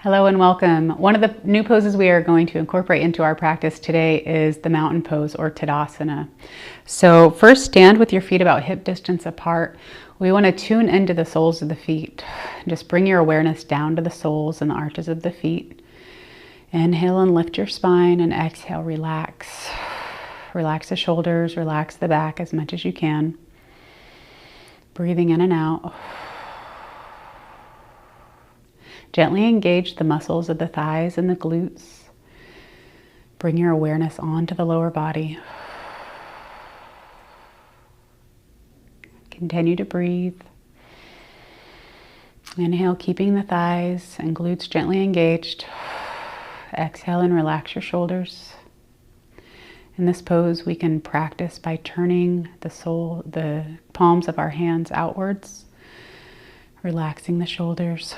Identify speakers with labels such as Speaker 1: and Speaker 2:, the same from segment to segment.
Speaker 1: Hello and welcome. One of the new poses we are going to incorporate into our practice today is the mountain pose or Tadasana. So first, stand with your feet about hip distance apart. We want to tune into the soles of the feet. Just bring your awareness down to the soles and the arches of the feet. Inhale and lift your spine, and exhale, relax. Relax the shoulders, relax the back as much as you can. Breathing in and out. Gently engage the muscles of the thighs and the glutes. Bring your awareness onto the lower body. Continue to breathe. Inhale, keeping the thighs and glutes gently engaged. Exhale and relax your shoulders. In this pose, we can practice by turning the palms of our hands outwards, relaxing the shoulders.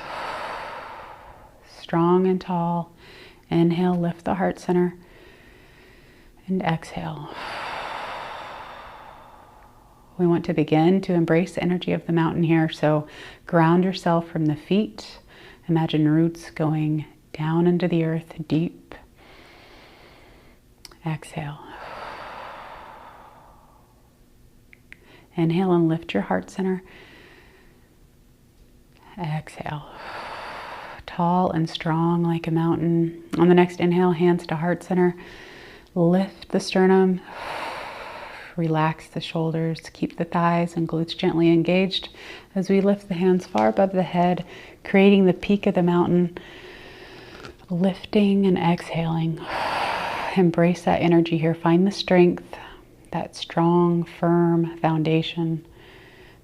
Speaker 1: Strong and tall. Inhale, lift the heart center, and exhale. We want to begin to embrace the energy of the mountain here, so ground yourself from the feet. Imagine roots going down into the earth, deep. Exhale. Inhale and lift your heart center. Exhale. Tall and strong like a mountain. On the next inhale, hands to heart center. Lift the sternum. Relax the shoulders. Keep the thighs and glutes gently engaged as we lift the hands far above the head, creating the peak of the mountain. Lifting and exhaling. Embrace that energy here. Find the strength, that strong, firm foundation,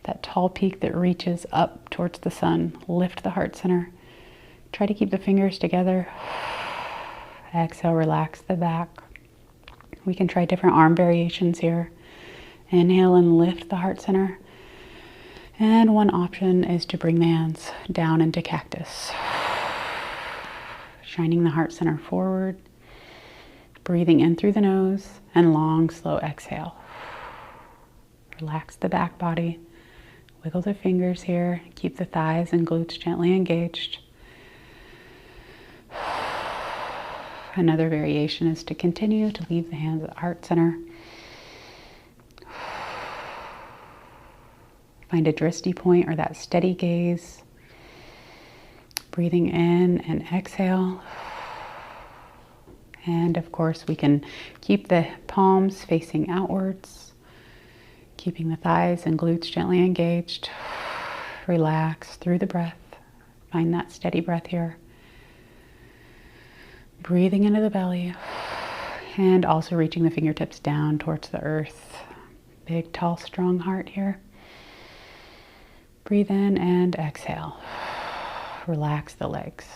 Speaker 1: that tall peak that reaches up towards the sun. Lift the heart center. Try to keep the fingers together. Exhale, relax the back. We can try different arm variations here. Inhale and lift the heart center. And one option is to bring the hands down into cactus. Shining the heart center forward. Breathing in through the nose and long, slow exhale. Relax the back body. Wiggle the fingers here. Keep the thighs and glutes gently engaged. Another variation is to continue to leave the hands at the heart center. Find a drishti point or that steady gaze. Breathing in and exhale. And of course, we can keep the palms facing outwards, keeping the thighs and glutes gently engaged. Relax through the breath. Find that steady breath here. Breathing into the belly and also reaching the fingertips down towards the earth. Big, tall, strong heart here. Breathe in and exhale. Relax the legs.